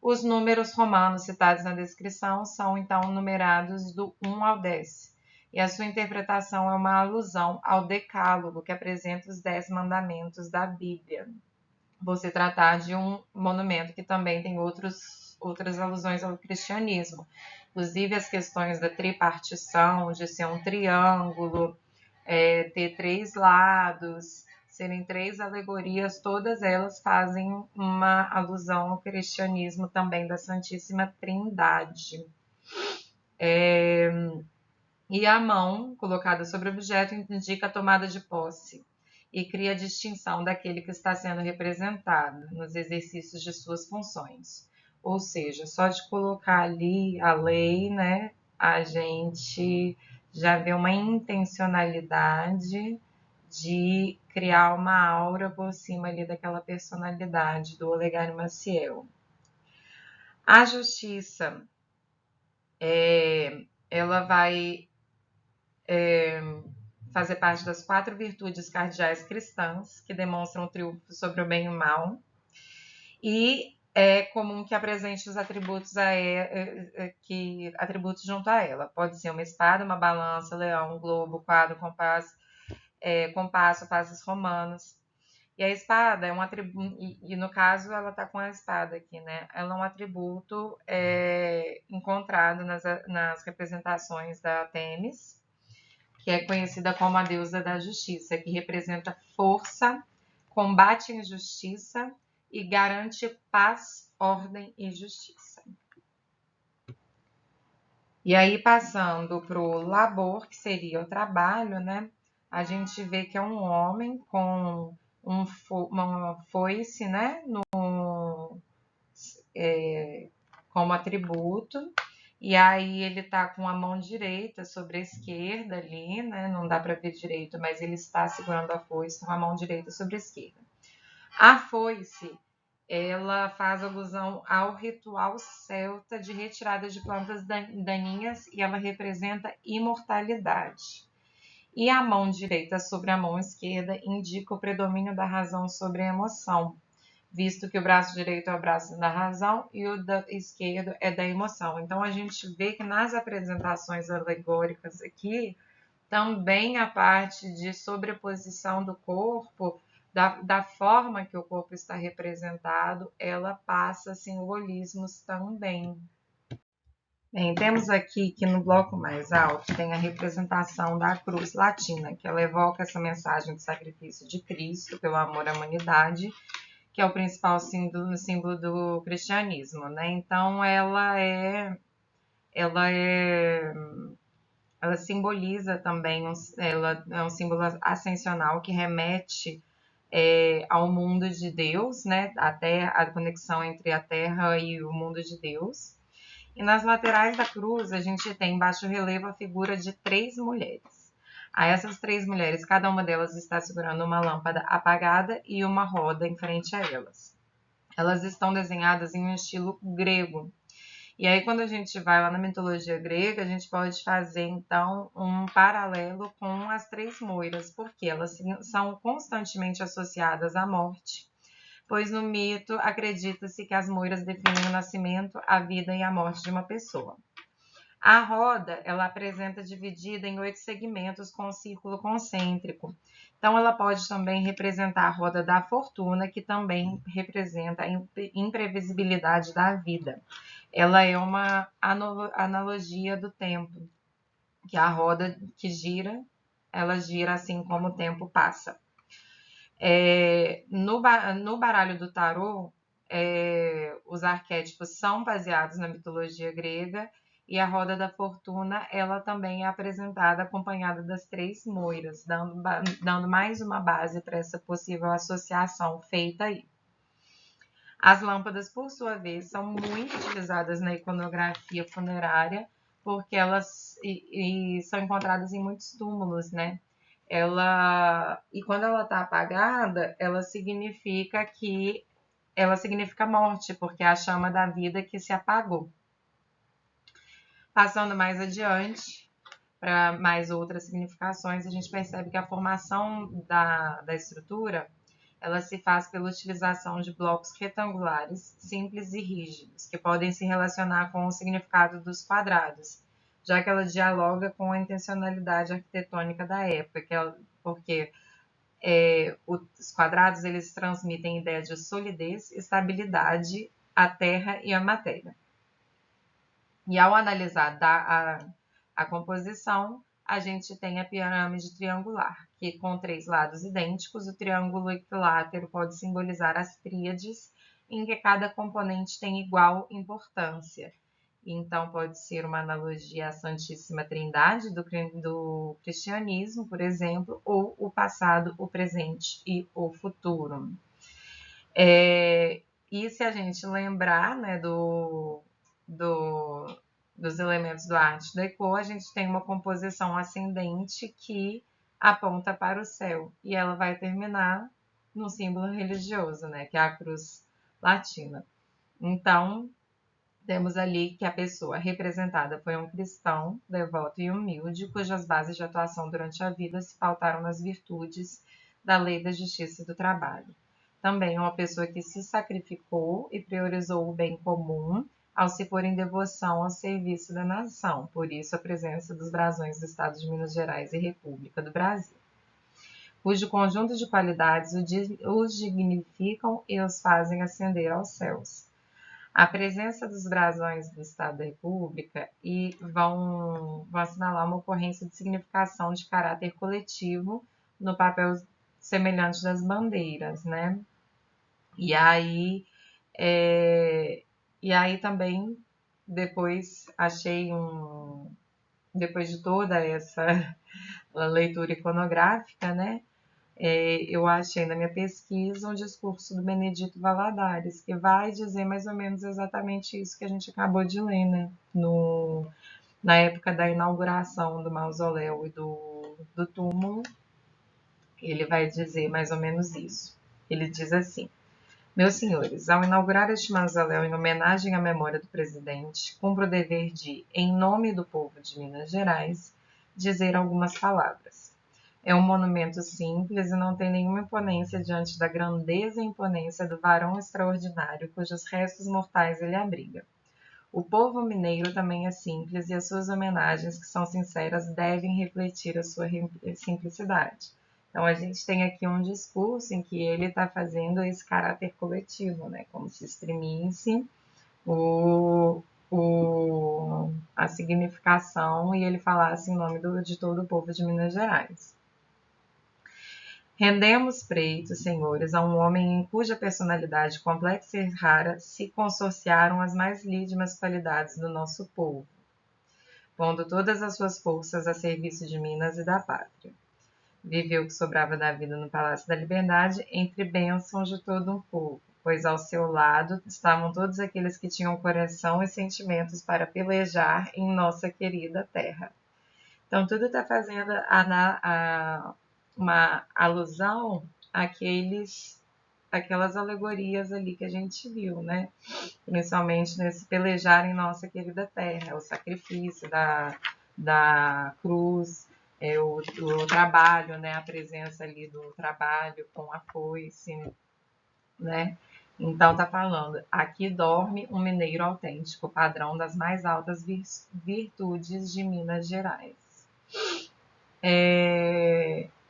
Os números romanos citados na descrição são então numerados do 1 ao 10, e a sua interpretação é uma alusão ao Decálogo, que apresenta os 10 mandamentos da Bíblia. Vou se tratar de um monumento que também tem outras alusões ao cristianismo, inclusive as questões da tripartição, de ser um triângulo, ter 3 lados, serem 3 alegorias, todas elas fazem uma alusão ao cristianismo também da Santíssima Trindade. E a mão colocada sobre o objeto indica a tomada de posse e cria a distinção daquele que está sendo representado nos exercícios de suas funções. Ou seja, só de colocar ali a lei, a gente já vê uma intencionalidade de criar uma aura por cima ali daquela personalidade do Olegário Maciel. A justiça, ela vai fazer parte das 4 virtudes cardeais cristãs, que demonstram o triunfo sobre o bem e o mal, e é comum que apresente os atributos, atributos junto a ela. Pode ser uma espada, uma balança, leão, um globo, quadro, compasso, passos romanos. E a espada é um atributo, e no caso ela está com a espada aqui, né? Ela é um atributo encontrado nas representações da Temis, que é conhecida como a deusa da justiça, que representa força, combate a injustiça e garante paz, ordem e justiça. E aí, passando para o labor, que seria o trabalho, né? A gente vê que é um homem com uma foice, né? Como atributo. E aí ele tá com a mão direita sobre a esquerda ali, né? Não dá para ver direito, mas ele está segurando a foice com a mão direita sobre a esquerda. A foice, ela faz alusão ao ritual celta de retirada de plantas daninhas e ela representa imortalidade. E a mão direita sobre a mão esquerda indica o predomínio da razão sobre a emoção, visto que o braço direito é o braço da razão e o da esquerdo é da emoção. Então a gente vê que nas apresentações alegóricas aqui, também a parte de sobreposição do corpo, da forma que o corpo está representado, ela passa simbolismos também. Bem, temos aqui que no bloco mais alto tem a representação da cruz latina, que ela evoca essa mensagem de sacrifício de Cristo pelo amor à humanidade, que é o principal símbolo do cristianismo, né? Então ela simboliza também, ela é um símbolo ascensional que remete ao mundo de Deus, né? A conexão entre a Terra e o mundo de Deus. E nas laterais da cruz a gente tem em baixo relevo a figura de 3 mulheres. A essas 3 mulheres, cada uma delas está segurando uma lâmpada apagada e uma roda em frente a elas. Elas estão desenhadas em um estilo grego. E aí, quando a gente vai lá na mitologia grega, a gente pode fazer, então, um paralelo com as 3 moiras, porque elas são constantemente associadas à morte, pois no mito acredita-se que as moiras definem o nascimento, a vida e a morte de uma pessoa. A roda, ela apresenta dividida em 8 segmentos com um círculo concêntrico. Então, ela pode também representar a roda da fortuna, que também representa a imprevisibilidade da vida. Ela é uma analogia do tempo, que a roda que gira, ela gira assim como o tempo passa. No baralho do tarô, os arquétipos são baseados na mitologia grega e a roda da fortuna, ela também é apresentada acompanhada das 3 moiras, dando mais uma base para essa possível associação feita aí. As lâmpadas, por sua vez, são muito utilizadas na iconografia funerária, porque elas são encontradas em muitos túmulos, né? E quando ela está apagada, ela significa morte, porque é a chama da vida que se apagou. Passando mais adiante, para mais outras significações, a gente percebe que a formação da estrutura, ela se faz pela utilização de blocos retangulares, simples e rígidos, que podem se relacionar com o significado dos quadrados, já que ela dialoga com a intencionalidade arquitetônica da época, porque os quadrados eles transmitem ideia de solidez, estabilidade, à terra e à matéria. E ao analisar a composição, a gente tem a pirâmide triangular, que com 3 lados idênticos, o triângulo equilátero pode simbolizar as tríades, em que cada componente tem igual importância. Então, pode ser uma analogia à Santíssima Trindade do cristianismo, por exemplo, ou o passado, o presente e o futuro. E se a gente lembrar, né, dos elementos do Arte Deco, a gente tem uma composição ascendente que aponta para o céu e ela vai terminar no símbolo religioso, né, que é a cruz latina. Então, temos ali que a pessoa representada foi um cristão, devoto e humilde, cujas bases de atuação durante a vida se pautaram nas virtudes da lei da justiça e do trabalho. Também uma pessoa que se sacrificou e priorizou o bem comum ao se pôr em devoção ao serviço da nação, por isso a presença dos brasões do Estado de Minas Gerais e República do Brasil, cujo conjunto de qualidades os dignificam e os fazem ascender aos céus. A presença dos brasões do Estado da República e vão assinalar uma ocorrência de significação de caráter coletivo no papel semelhante das bandeiras, né? E aí, é, e aí também depois achei depois de toda essa leitura iconográfica, né? Eu achei na minha pesquisa um discurso do Benedito Valadares, que vai dizer mais ou menos exatamente isso que a gente acabou de ler, né? Na época da inauguração do mausoléu e do túmulo, ele vai dizer mais ou menos isso. Ele diz assim: meus senhores, ao inaugurar este mausoléu em homenagem à memória do presidente, cumpro o dever de, em nome do povo de Minas Gerais, dizer algumas palavras. É um monumento simples e não tem nenhuma imponência diante da grandeza e imponência do varão extraordinário cujos restos mortais ele abriga. O povo mineiro também é simples e as suas homenagens, que são sinceras, devem refletir a sua simplicidade. Então, a gente tem aqui um discurso em que ele está fazendo esse caráter coletivo, né? Como se exprimisse a significação e ele falasse em nome de todo o povo de Minas Gerais. Rendemos preito, senhores, a um homem em cuja personalidade complexa e rara se consorciaram as mais lídimas qualidades do nosso povo, pondo todas as suas forças a serviço de Minas e da pátria. Viveu o que sobrava da vida no Palácio da Liberdade, entre bênçãos de todo um povo, pois ao seu lado estavam todos aqueles que tinham coração e sentimentos para pelejar em nossa querida terra. Então, tudo está fazendo uma alusão àquelas alegorias ali que a gente viu, né? Principalmente nesse pelejar em nossa querida terra, o sacrifício da cruz, o trabalho, né? A presença ali do trabalho com a foice, né? Então tá falando, aqui dorme um mineiro autêntico, padrão das mais altas virtudes de Minas Gerais.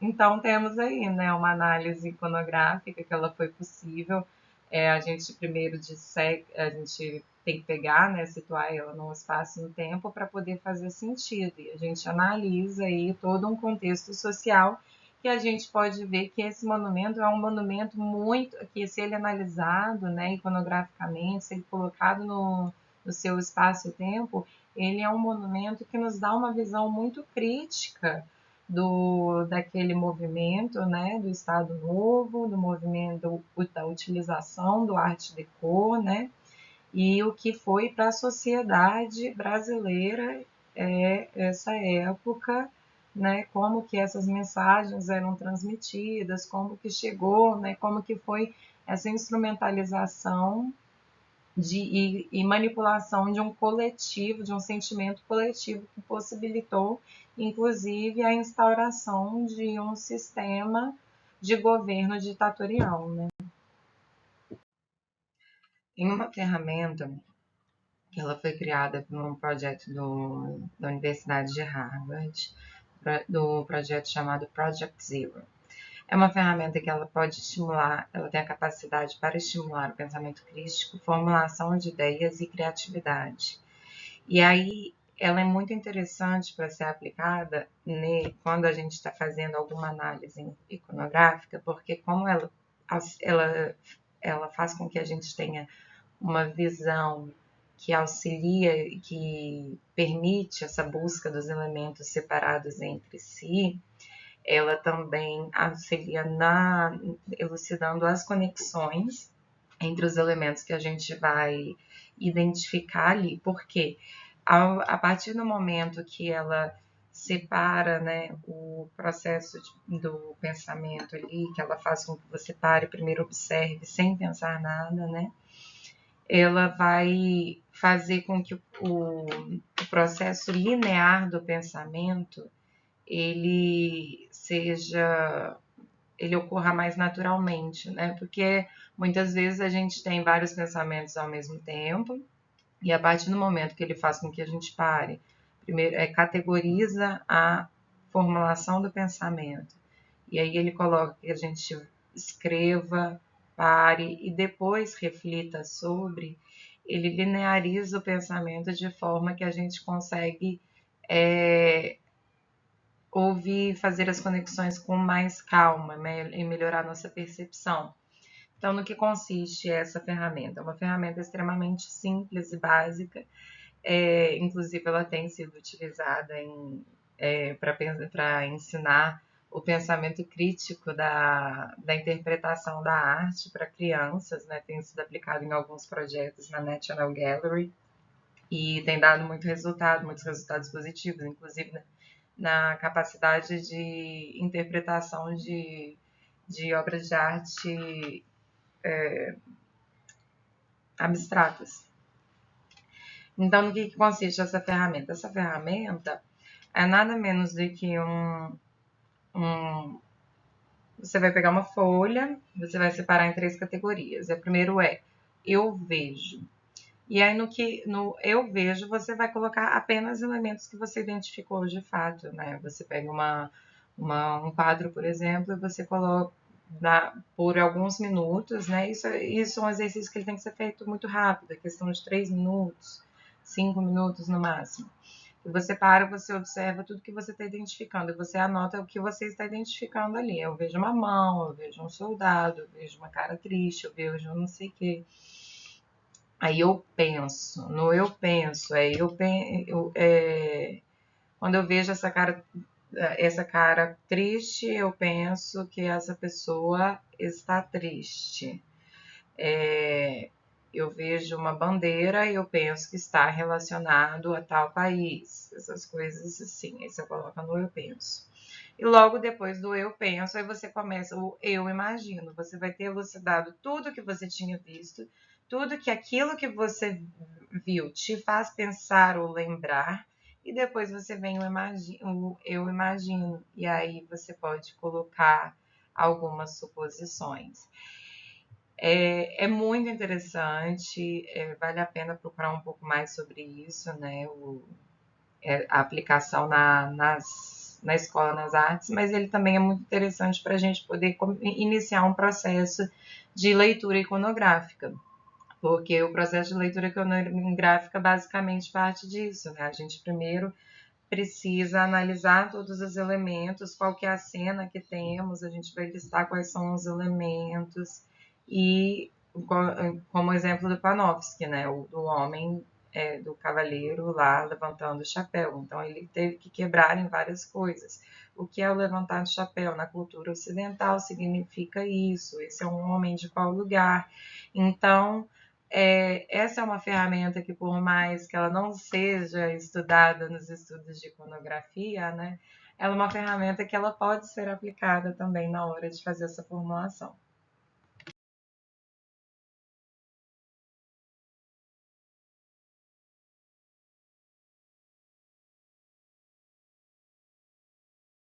Então temos aí, né, uma análise iconográfica que ela foi possível. A gente primeiro a gente tem que pegar, né, situar ela num espaço e no tempo para poder fazer sentido. E a gente analisa aí todo um contexto social que a gente pode ver que esse monumento é um monumento muito, que se ele analisado, né, iconograficamente, se ele colocado no seu espaço e tempo, ele é um monumento que nos dá uma visão muito crítica daquele movimento, né, do Estado Novo, do movimento da utilização do Art Deco, né, e o que foi para a sociedade brasileira essa época, né, como que essas mensagens eram transmitidas, como que chegou, né, como que foi essa instrumentalização e manipulação de um coletivo, de um sentimento coletivo que possibilitou, inclusive, a instauração de um sistema de governo ditatorial, né? Tem uma ferramenta que ela foi criada por um projeto da Universidade de Harvard, do projeto chamado Project Zero. É uma ferramenta que ela pode estimular, ela tem a capacidade para estimular o pensamento crítico, formulação de ideias e criatividade. E aí ela é muito interessante para ser aplicada quando a gente está fazendo alguma análise iconográfica, porque como ela faz com que a gente tenha uma visão que auxilia e que permite essa busca dos elementos separados entre si, ela também auxilia elucidando as conexões entre os elementos que a gente vai identificar ali, porque a partir do momento que ela separa, né, o processo do pensamento ali, que ela faz com que você pare, primeiro observe sem pensar nada, né? Ela vai fazer com que o processo linear do pensamento ele ocorra mais naturalmente, né? Porque muitas vezes a gente tem vários pensamentos ao mesmo tempo e a partir do momento que ele faz com que a gente pare, primeiro categoriza a formulação do pensamento e aí ele coloca que a gente escreva, pare e depois reflita sobre, ele lineariza o pensamento de forma que a gente consegue ouvir e fazer as conexões com mais calma, né, e melhorar nossa percepção. Então, no que consiste essa ferramenta? É uma ferramenta extremamente simples e básica, inclusive ela tem sido utilizada para ensinar o pensamento crítico da interpretação da arte para crianças, né? Tem sido aplicado em alguns projetos na National Gallery e tem dado muitos resultados positivos, inclusive na capacidade de interpretação de obras de arte abstratas. Então, no que consiste essa ferramenta? Essa ferramenta é nada menos do que você vai pegar uma folha, você vai separar em 3 categorias. O primeiro é eu vejo. E aí no eu vejo você vai colocar apenas elementos que você identificou de fato, né? Você pega um quadro, por exemplo, e você coloca por alguns minutos, né? Isso é um exercício que ele tem que ser feito muito rápido, é questão de 3 minutos, 5 minutos no máximo. E você para, você observa tudo que você está identificando, e você anota o que você está identificando ali. Eu vejo uma mão, eu vejo um soldado, eu vejo uma cara triste, eu vejo não sei o quê. Aí eu penso, no eu penso, quando eu vejo essa cara triste, eu penso que essa pessoa está triste. Eu vejo uma bandeira e eu penso que está relacionado a tal país. Essas coisas assim, aí você coloca no eu penso. E logo depois do eu penso, aí você começa o eu imagino. Você vai ter elucidado tudo que você tinha visto, tudo que aquilo que você viu te faz pensar ou lembrar, e depois você vem o eu imagino. E aí você pode colocar algumas suposições. É muito interessante, vale a pena procurar um pouco mais sobre isso, né? A aplicação na escola, nas artes, mas ele também é muito interessante para a gente poder iniciar um processo de leitura iconográfica, porque o processo de leitura iconográfica basicamente parte disso, né? A gente primeiro precisa analisar todos os elementos, qual que é a cena que temos, a gente vai listar quais são os elementos e como exemplo do Panofsky, né, o do homem do cavaleiro lá levantando o chapéu. Então ele teve que quebrar em várias coisas. O que é o levantar do chapéu? Na cultura ocidental significa isso. Esse é um homem de qual lugar? Então essa é uma ferramenta que, por mais que ela não seja estudada nos estudos de iconografia, né, ela é uma ferramenta que ela pode ser aplicada também na hora de fazer essa formulação.